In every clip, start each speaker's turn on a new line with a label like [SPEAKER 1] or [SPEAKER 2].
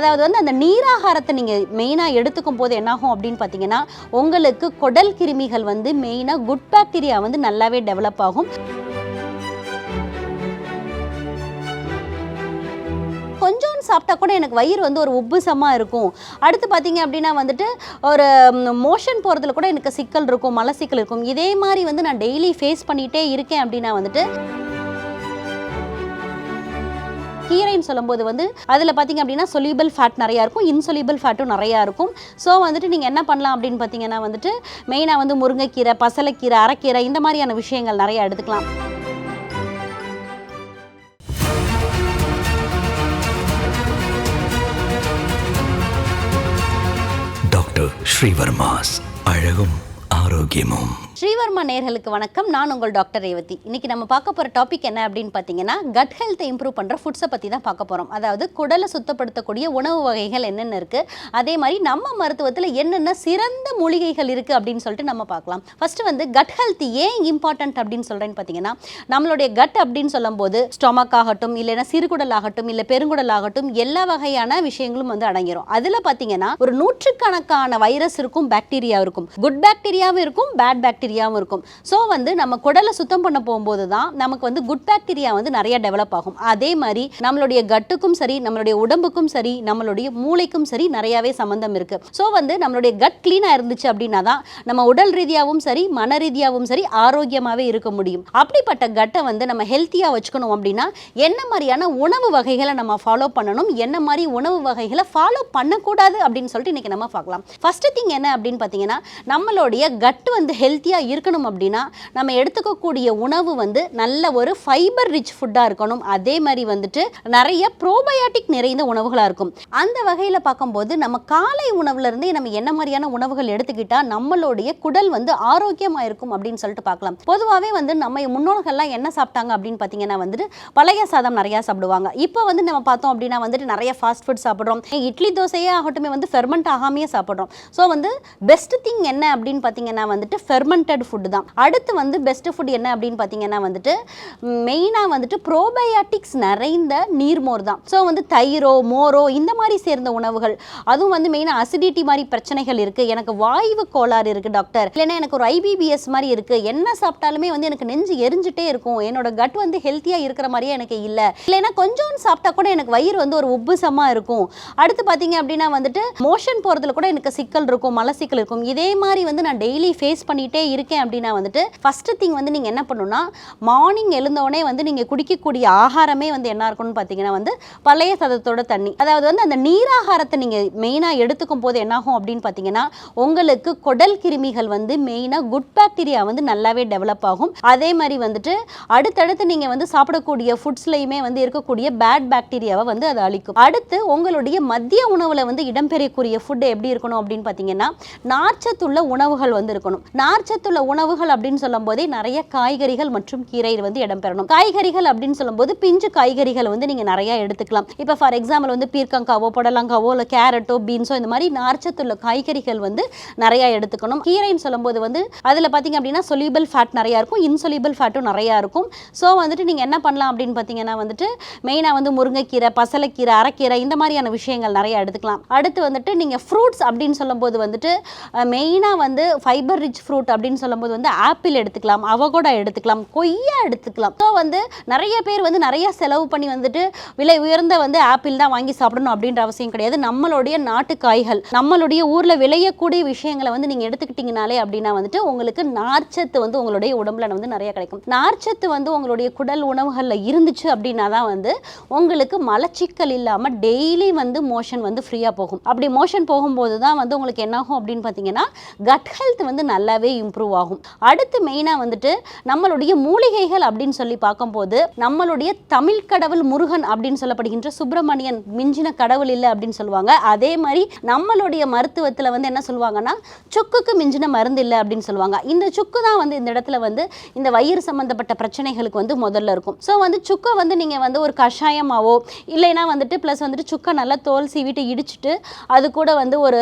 [SPEAKER 1] அதாவது வந்து அந்த நீராகாரத்தை நீங்கள் மெயினாக எடுத்துக்கும் போது என்னாகும் அப்படின்னு பார்த்தீங்கன்னா உங்களுக்கு குடல் கிருமிகள் வந்து மெயினாக குட் பாக்டீரியா வந்து நல்லாவே டெவலப் ஆகும். கொஞ்சம் சாப்பிட்டா கூட எனக்கு வயிறு வந்து ஒரு உப்புசமாக இருக்கும். அடுத்து பார்த்தீங்க அப்படின்னா வந்துட்டு ஒரு மோஷன் போகிறதுல கூட எனக்கு சிக்கல் இருக்கும், மலச்சிக்கல் இருக்கும். இதே மாதிரி வந்து நான் டெய்லி ஃபேஸ் பண்ணிகிட்டே இருக்கேன் அப்படின்னா வந்துட்டு கீரைன்னு சொல்லும்போது வந்து அதில் பார்த்தீங்க அப்படின்னா சொலியூபிள் ஃபேட் நிறையா இருக்கும், இன்சொலியூபிள் ஃபேட்டும் நிறையா இருக்கும். ஸோ வந்துட்டு நீங்கள் என்ன பண்ணலாம் அப்படின்னு பார்த்தீங்கன்னா வந்துட்டு மெயினாக வந்து முருங்கைக்கீரை, பசலைக்கீரை, அரைக்கீரை இந்த மாதிரியான விஷயங்கள் நிறையா எடுத்துக்கலாம்.
[SPEAKER 2] டாக்டர் ஸ்ரீவர்மாஸ் அழகும் ஆரோக்கியமும்.
[SPEAKER 1] ஸ்ரீவர்மா நேயர்களுக்கு வணக்கம். நான் உங்கள் டாக்டர் ரேவதி. இன்னைக்கு நம்ம பார்க்க போகிற டாபிக் என்ன அப்படின்னு பார்த்தீங்கன்னா கட் ஹெல்த்தை இம்ப்ரூவ் பண்ணுற ஃபுட்ஸை பற்றி தான் பார்க்க போகிறோம். அதாவது குடலை சுத்தப்படுத்தக்கூடிய உணவு வகைகள் என்னென்ன இருக்குது, அதே மாதிரி நம்ம மருத்துவத்தில் என்னென்ன சிறந்த மூலிகைகள் இருக்குது அப்படின்னு சொல்லிட்டு நம்ம பார்க்கலாம். ஃபஸ்ட்டு வந்து கட் ஹெல்த் ஏன் இம்பார்ட்டன்ட் அப்படின்னு சொல்கிறேன்னு பார்த்தீங்கன்னா நம்மளுடைய கட் அப்படின்னு சொல்லும்போது ஸ்டொமக் ஆகட்டும், இல்லைன்னா சிறுகுடல் ஆகட்டும், இல்லை பெருங்குடல் ஆகட்டும், எல்லா வகையான விஷயங்களும் வந்து அடங்கிடும். அதில் பார்த்தீங்கன்னா ஒரு நூற்றுக்கணக்கான வைரஸ் இருக்கும், பாக்டீரியா இருக்கும், குட் பாக்டீரியாவும் இருக்கும், பேட் பாக்டீரியாவும் இருக்கும். ஸோ வந்து நம்ம குடலை சுத்தம் பண்ண போகும்போது தான் நமக்கு வந்து குட் பாக்டீரியா வந்து நிறைய டெவலப் ஆகும். அதே மாதிரி நம்மளுடைய கட்டுக்கும் சரி, நம்மளுடைய உடம்புக்கும் சரி, நம்மளுடைய மூளைக்கும் சரி நிறையாவே சம்பந்தம் இருக்கு. ஸோ வந்து நம்மளுடைய கட் கிளீனாக இருந்துச்சு அப்படின்னா தான் நம்ம உடல் ரீதியாகவும் சரி, மன ரீதியாகவும் சரி ஆரோக்கியமாகவே இருக்க முடியும். அப்படிப்பட்ட கட்டை வந்து நம்ம ஹெல்த்தியாக வச்சுக்கணும் அப்படின்னா என்ன மாதிரியான உணவு வகைகளை நம்ம ஃபாலோ பண்ணணும், என்ன மாதிரி உணவு வகைகளை ஃபாலோ பண்ணக்கூடாது அப்படின்னு சொல்லிட்டு இன்னைக்கு நம்ம பார்க்கலாம். ஃபர்ஸ்ட் திங் என்ன அப்படின்னு பார்த்தீங்கன்னா நம்மளுடைய கட் வந்து ஹெல்த்தியாக இருக்கணும் அப்படின்னா நம்ம எடுத்துக்கக்கூடிய உணவு வந்து நல்ல ஒரு ஃபைபர் ரிச் ஃபுட்டாக இருக்கணும். அதே மாதிரி வந்துட்டு நிறைய ப்ரோபயாட்டிக் நிறைந்த உணவுகளாக இருக்கும். அந்த வகையில் பார்க்கும்போது நம்ம காலை உணவுல இருந்தே நம்ம என்ன மாதிரியான உணவுகள் எடுத்துக்கிட்டா நம்மளுடைய குடல் வந்து ஆரோக்கியமாக இருக்கும் அப்படின்னு சொல்லிட்டு பார்க்கலாம். பொதுவாகவே வந்து நம்ம முன்னோர்கள்லாம் என்ன சாப்பிட்டாங்க அப்படின்னு பார்த்தீங்கன்னா வந்துட்டு பழைய சாதம் நிறையா சாப்பிடுவாங்க. இப்போ வந்து நம்ம பார்த்தோம் அப்படின்னா வந்துட்டு நிறைய ஃபாஸ்ட் ஃபுட் சாப்பிட்றோம். இட்லி தோசையே ஆகட்டுமே வந்து ஃபெர்மெண்ட் ஆகாமையே சாப்பிட்றோம். ஸோ வந்து பெஸ்ட் திங் என்ன அப்படின்னு பார்த்தீங்கன்னா வந்துட்டு ஃபெர்மெண்டட் ஃபுட் தான். அடுத்து வந்து பெஸ்ட் ஃபுட் என்ன அப்படின்னு பார்த்தீங்கன்னா வந்துட்டு மெயினாக வந்துட்டு ப்ரோபயாட்டிக்ஸ் நிறைந்த நீர்மோர் தான். ஸோ வந்து தயிரோ மோரோ இந்த மாதிரி சேர்ந்த உணவுகள், அதுவும் வந்து மெயினாக அசிடிட்டி மாதிரி பிரச்சனைகள் இருக்குது, எனக்கு வாய்வு கோளாறு இருக்குது டாக்டர், இல்லைன்னா எனக்கு ஒரு ஐபிபிஎஸ் மாதிரி இருக்குது, என்ன சாப்பிட்டாலுமே வந்து எனக்கு நெஞ்சு எரிஞ்சிட்டே இருக்கும், என்னோட கட் வந்து ஹெல்த்தியாக இருக்கிற மாதிரியே எனக்கு இல்லை, இல்லைன்னா கொஞ்சம் சாப்பிட்டா கூட எனக்கு வயிறு வந்து ஒரு உப்புசமாக இருக்கும், அடுத்து பார்த்தீங்க அப்படின்னா வந்துட்டு மோஷன் போகிறதுல கூட எனக்கு சிக்கல் இருக்கும், மலச்சிக்கல் இருக்கும், இதே மாதிரி வந்து நான் டெய்லி ஃபேஸ் பண்ணிகிட்டே இருக்கேன் அப்படின்னா வந்துட்டு ஃபர்ஸ்ட் திங் வந்து நீங்கள் என்ன பண்ணணும்னா மார்னிங் எழுந்தோடனே வந்து நீங்கள் குடிக்கக்கூடிய ஆகாரமே வந்து என்ன இருக்கணும்னு பார்த்தீங்கன்னா வந்து பழைய சாதத்தோட தண்ணி. அதாவது வந்து அந்த நீராகாரத்தை நீங்கள் மெயினாக எடுத்துக்கும் போது என்னாகும் அப்படின்னு பார்த்தீங்கன்னா உங்களுக்கு குடல் கிருமிகள் வந்து மெயினாக குட் பாக்டீரியா வந்து நல்லாவே டெவலப் ஆகும். அதே மாதிரி வந்துட்டு அடுத்தடுத்து நீங்கள் வந்து சாப்பிடக்கூடிய ஃபுட்ஸ்லையுமே வந்து இருக்கக்கூடிய பேட் பாக்டீரியாவை வந்து அதை அழிக்கும். அடுத்து உங்களுடைய மதிய உணவில் வந்து இடம்பெறக்கூடிய ஃபுட் எப்படி இருக்கணும் அப்படின்னு பார்த்தீங்கன்னா நார்ச்சத்துள்ள உணவுகள் வந்து இருக்கணும். நார்ச்சத்துள்ள உணவுகள் அப்படின்னு சொல்லும் போதே நிறைய காய்கறிகள் மற்றும் கீரை வந்து இடம்பெறணும். காய்கறிகள் அப்படின்னு சொல்லும்போது பிஞ்சு காய்கறிகள் வந்து நீங்க நிறைய எடுத்துக்கலாம். இப்போ ஃபார் எக்ஸாம்பிள் வந்து பீர்க்கங்காவோ, புடலங்காவோ, இல்லை கேரட்டோ, பீன்ஸோ இந்த மாதிரி நார்ச்சத்துள்ள காய்கறிகள் வந்து நிறைய எடுத்துக்கணும். கீரைன்னு சொல்லும்போது வந்து அதில் பார்த்தீங்க அப்படின்னா சொலியூபிள் ஃபேட் நிறையா இருக்கும், இன்சொலியூபிள் ஃபேட்டும் நிறையா இருக்கும். ஸோ வந்துட்டு நீங்கள் என்ன பண்ணலாம் அப்படின்னு பார்த்தீங்கன்னா வந்துட்டு மெயினாக வந்து முருங்கைக்கீரை, பசலைக்கீரை, அரைக்கீரை இந்த மாதிரியான விஷயங்கள் நிறைய எடுத்துக்கலாம். அடுத்து வந்துட்டு நீங்கள் ஃப்ரூட்ஸ் அப்படின்னு சொல்லும்போது வந்துட்டு மெயினாக வந்து ஃபைபர் ரிச் ஃப்ரூட் அப்படின்னு சொல்லும்போது வந்து ஆப்பிள் எடுத்துக்கலாம், அவகோடா எடுத்துக்கலாம், கொய்யா எடுத்துக்கலாம். ஸோ வந்து நிறைய பேர் வந்து நிறைய செலவு பண்ணி வந்துட்டு விலை உயர்ந்த வந்து ஆப்பிள் தான் வாங்கி சாப்பிடணும் அப்படின்ற அவசியம் கிடையாது. நம்மளுடைய நாட்டு காய்கள், நம்மளுடைய ஊரில் விளையக்கூடிய விஷயங்களை வந்து நீங்கள் எடுத்துக்கிட்டீங்கனாலே அப்படின்னா வந்துட்டு உங்களுக்கு நார்ச்சத்து வந்து உங்களுடைய உடம்புல வந்து நிறைய கிடைக்கும். நார்ச்சத்து வந்து உங்களுடைய குடல் உணவுகளில் இருந்துச்சு அப்படின்னா தான் வந்து உங்களுக்கு மலச்சிக்கல் இல்லாமல் டெய்லி வந்து மோஷன் வந்து ஃப்ரீயாக போகும். அப்படி மோஷன் போகும்போது தான் வந்து உங்களுக்கு என்னாகும் அப்படின்னு பார்த்தீங்கன்னா கட் ஹெல்த் வந்து நல்லாவே இம்ப்ரூவ் ஆகும். அடுத்து மெயினாக வந்துட்டு நம்மளுடைய மூலிகைகள் அப்படின்னு சொல்லி பார்க்கும்போது நம்மளுடைய தமிழ் கடவுள் முருகன் அப்படின்னு சொல்லப்படுகின்ற சுப்பிரமணியன் மிஞ்சின கடவுள் இல்லை அப்படின்னு சொல்லுவாங்க. அதே மாதிரி நம்மளுடைய மருத்துவத்தில் வந்து என்ன சொல்லுவாங்கன்னா சுக்குக்கு மிஞ்சின மருந்து இல்லை அப்படின்னு சொல்லுவாங்க. இந்த சுக்கு தான் வந்து இந்த இடத்துல வந்து இந்த வயிறு சம்பந்தப்பட்ட பிரச்சனைகளுக்கு வந்து முதல்ல இருக்கும். ஸோ வந்து சுக்கை வந்து நீங்கள் வந்து ஒரு கஷாயமாவோ இல்லைன்னா வந்துட்டு ப்ளஸ் வந்துட்டு சுக்கை நல்லா தோல் சீவிட்டு இடிச்சுட்டு அது கூட வந்து ஒரு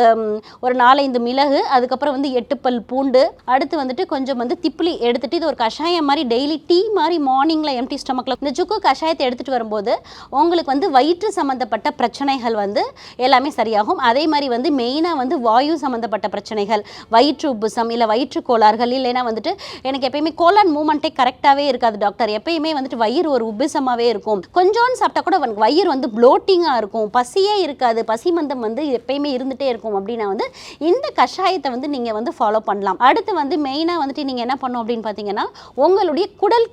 [SPEAKER 1] 4-5 மிளகு, அதுக்கப்புறம் வந்து 8 பல் பூண்டு, அடுத்து அடுத்து வந்துட்டு கொஞ்சம் வந்து திப்பிலி எடுத்துட்டு இது ஒரு கஷாயம் மாதிரி டெய்லி டீ மாதிரி மார்னிங்கில் எம்டி ஸ்டமக்கில் இந்த சுக்கு கஷாயத்தை எடுத்துகிட்டு வரும்போது உங்களுக்கு வந்து வயிற்று சம்மந்தப்பட்ட பிரச்சனைகள் வந்து எல்லாமே சரியாகும். அதே மாதிரி வந்து மெயினாக வந்து வாயு சம்மந்தப்பட்ட பிரச்சனைகள், வயிற்று உப்புசம் இல்லை வயிற்று கோளாறுகள், இல்லைன்னா வந்துட்டு எனக்கு எப்பயுமே கோலான் மூமெண்ட்டே கரெக்டாகவே இருக்காது டாக்டர், எப்பயுமே வந்துட்டு வயிறு ஒரு உப்புசமாகவே இருக்கும், கொஞ்சோன்னு சாப்பிட்டா கூட வயிறு வந்து ப்ளோட்டிங்காக இருக்கும், பசியே இருக்காது, பசி மந்தம் வந்து எப்பயுமே இருந்துகிட்டே இருக்கும் அப்படின்னா வந்து இந்த கஷாயத்தை வந்து நீங்கள் வந்து ஃபாலோ பண்ணலாம். அடுத்து வந்து மெயினாக வந்துட்டு நீங்கள் என்ன பண்ணணும் அப்படின்னு பார்த்தீங்கன்னா உங்களுடைய குடல்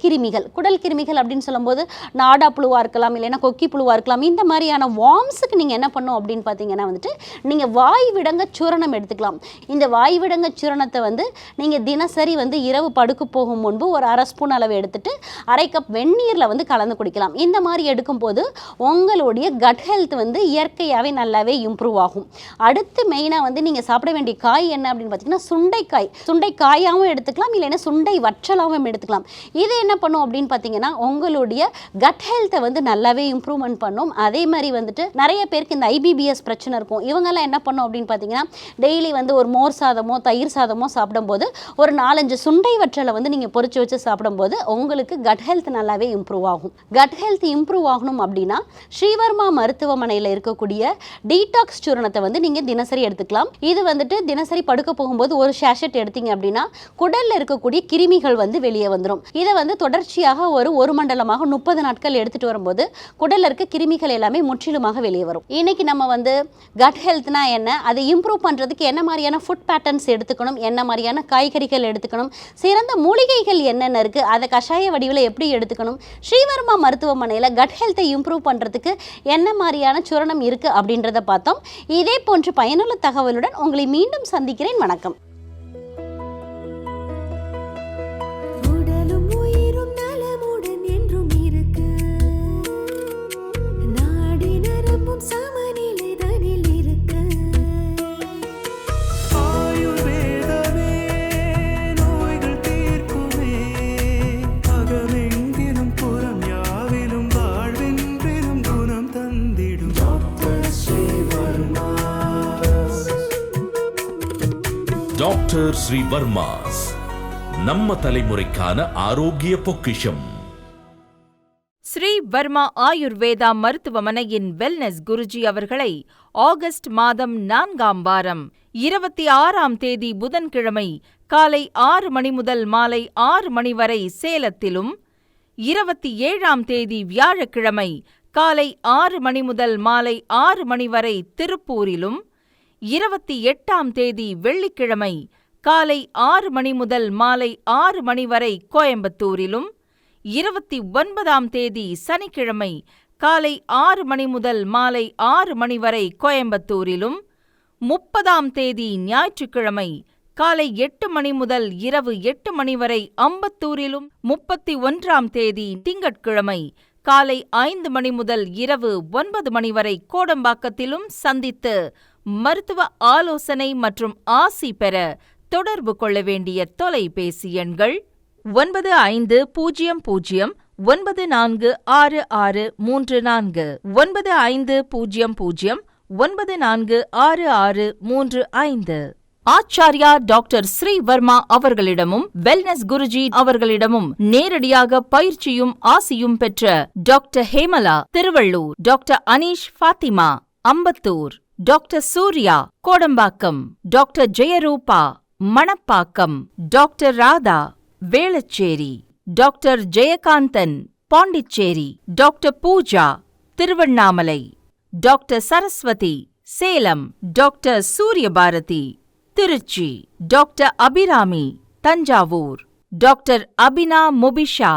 [SPEAKER 1] கிருமிகள் அப்படின்னு சொல்லும்போது நாடா புழுவாக இருக்கலாம், இல்லைன்னா கொக்கி புழுவாக இருக்கலாம், இந்த மாதிரியான வார்ம்ஸுக்கு நீங்கள் என்ன பண்ணணும் அப்படின்னு பார்த்தீங்கன்னா வந்துட்டு நீங்கள் வாய் விடங்க சூரணம் எடுத்துக்கலாம். இந்த வாய் விடங்க சூரணத்தை வந்து நீங்கள் தினசரி வந்து இரவு படுக்க போகும் முன்பு ஒரு 1/2 ஸ்பூன் அளவு எடுத்துட்டு 1/2 கப் வெந்நீரில் வந்து கலந்து குடிக்கலாம். இந்த மாதிரி எடுக்கும்போது உங்களுடைய கட் ஹெல்த் வந்து இயற்கையாகவே நல்லாவே இம்ப்ரூவ் ஆகும். அடுத்து மெயினாக வந்து நீங்கள் சாப்பிட வேண்டிய காய் என்ன அப்படின்னு பார்த்தீங்கன்னா சுண்டைக்காயாகவும் எடுத்துக்கலாம், இல்லைன்னா சுண்டை வற்றலாகவும் எடுத்துக்கலாம். இது என்ன பண்ணும் அப்படின்னு பார்த்தீங்கன்னா உங்களுடைய கட் ஹெல்த்தை வந்து நல்லாவே இம்ப்ரூவ்மெண்ட் பண்ணும். அதே மாதிரி வந்துட்டு நிறைய பேருக்கு இந்த ஐபிபிஎஸ் பிரச்சனை இருக்கும். இவங்கெல்லாம் என்ன பண்ணும் அப்படின்னு பார்த்தீங்கன்னா டெய்லி வந்து ஒரு மோர் சாதமோ தயிர் சாதமோ சாப்பிடும்போது ஒரு 4-5 சுண்டை வற்றலை வந்து நீங்கள் பொரிச்சு வச்சு சாப்பிடும்போது உங்களுக்கு கட் ஹெல்த் நல்லாவே இம்ப்ரூவ் ஆகும். கட் ஹெல்த் இம்ப்ரூவ் ஆகணும் அப்படின்னா ஸ்ரீவர்மா மருத்துவமனையில் இருக்கக்கூடிய டீடாக்ஸ் சூரணத்தை வந்து நீங்கள் தினசரி எடுத்துக்கலாம். இது வந்துட்டு தினசரி படுக்க போகும்போது ஒரு ஷேஷெட் எடுத்தீங்க அப்படின்னா குடலில் இருக்கக்கூடிய கிருமிகள் வந்து வெளியே வந்துடும். இதை வந்து தொடர்ச்சியாக ஒரு மண்டலமாக 30 நாட்கள் எடுத்துகிட்டு வரும்போது குடலில் இருக்க கிருமிகள் எல்லாமே முற்றிலுமாக வெளியே வரும். இன்னைக்கு நம்ம வந்து கட் ஹெல்த்னா என்ன, அதை இம்ப்ரூவ் பண்ணுறதுக்கு என்ன மாதிரியான ஃபுட் பேட்டர்ன்ஸ் எடுத்துக்கணும், என்ன மாதிரியான காய்கறிகள் எடுத்துக்கணும், சிறந்த மூலிகைகள் என்னென்ன இருக்குது, அதை கஷாய வடிவில் எப்படி எடுத்துக்கணும், ஸ்ரீவர்மா மருத்துவமனையில் கட் ஹெல்த்தை இம்ப்ரூவ் பண்ணுறதுக்கு என்ன மாதிரியான சூரணம் இருக்குது அப்படின்றத பார்த்தோம். இதே போன்ற பயனுள்ள தகவலுடன் உங்களை மீண்டும் சந்திக்கிறேன். வணக்கம்.
[SPEAKER 3] டாக்டர் ஸ்ரீ வர்மாஸ், நம்ம தலைமுறைக்கான ஆரோக்கிய பொக்கிஷம்.
[SPEAKER 4] ஸ்ரீ வர்மா ஆயுர்வேதா மருத்துவமனையின் வெல்னஸ் குருஜி அவர்களை ஆகஸ்ட் மாதம் 4ஆம் வாரம் 26ஆம் தேதி புதன்கிழமை காலை 6 மணி முதல் மாலை 6 மணி வரை சேலத்திலும், 27ஆம் தேதி வியாழக்கிழமை காலை 6 மணி முதல் மாலை 6 மணி வரை திருப்பூரிலும், 28ஆம் தேதி வெள்ளிக்கிழமை காலை 6 மணி முதல் மாலை 6 மணி வரை கோயம்புத்தூரிலும், 29ஆம் தேதி சனிக்கிழமை காலை 6 மணி முதல் மாலை 6 மணி வரை கோயம்புத்தூரிலும், 30ஆம் தேதி ஞாயிற்றுக்கிழமை காலை 8 மணி முதல் இரவு 8 மணி வரை அம்பத்தூரிலும், 31ஆம் தேதி திங்கட்கிழமை காலை 5 மணி முதல் இரவு 9 மணி வரை கோடம்பாக்கத்திலும் சந்தித்து மருத்துவ ஆலோசனை மற்றும் ஆசி பெற தொடர்பு கொள்ள வேண்டிய தொலைபேசி எண்கள் 9500946634, 9500946635. ஆச்சார்யா டாக்டர் ஸ்ரீ வர்மா அவர்களிடமும் வெல்னஸ் குருஜி அவர்களிடமும் நேரடியாக பயிற்சியும் ஆசியும் பெற்ற doctor Hemala Thiruvallur, doctor Aneesh Fathima Ambattur, doctor Surya Kodambakkam, doctor Jayarupa Manapakkam, doctor Radha Velachery, doctor Jayakanthan Pondicherry, doctor Pooja Tiruvannamalai, doctor Saraswathi Salem, doctor Suryabharathi Trichy, doctor Abirami Thanjavur, doctor Abina Mubisha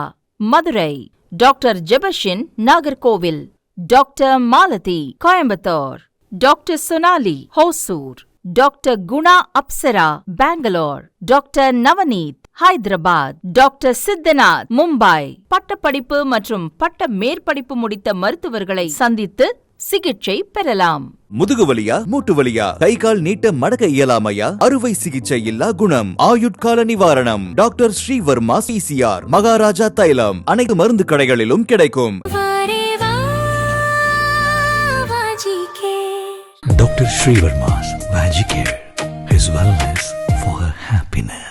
[SPEAKER 4] Madurai, doctor Jebashin Nagercoil, doctor Malathi Coimbatore, doctor Sonali Hosur, doctor Guna Apsara Bangalore, doctor Navneeth Hyderabad, doctor Siddhanath Mumbai. பட்டப்படிப்பு மற்றும் பட்ட மேற்படிப்பு முடித்த மருத்துவர்களை சந்தித்து சிகிச்சை பெறலாம்.
[SPEAKER 5] முதுகுவலியா, மூட்டு வலியா, கை கால் நீட்ட மடக்க இயலாமையா, அறுவை சிகிச்சை இல்லா குணம், ஆயுட்கால நிவாரணம். டாக்டர் ஸ்ரீவர்மா PCR, மகாராஜா தைலம் அனைத்து மருந்து கடைகளிலும் கிடைக்கும்.
[SPEAKER 2] Dr. Srivarma's Magic Care, his wellness for her happiness.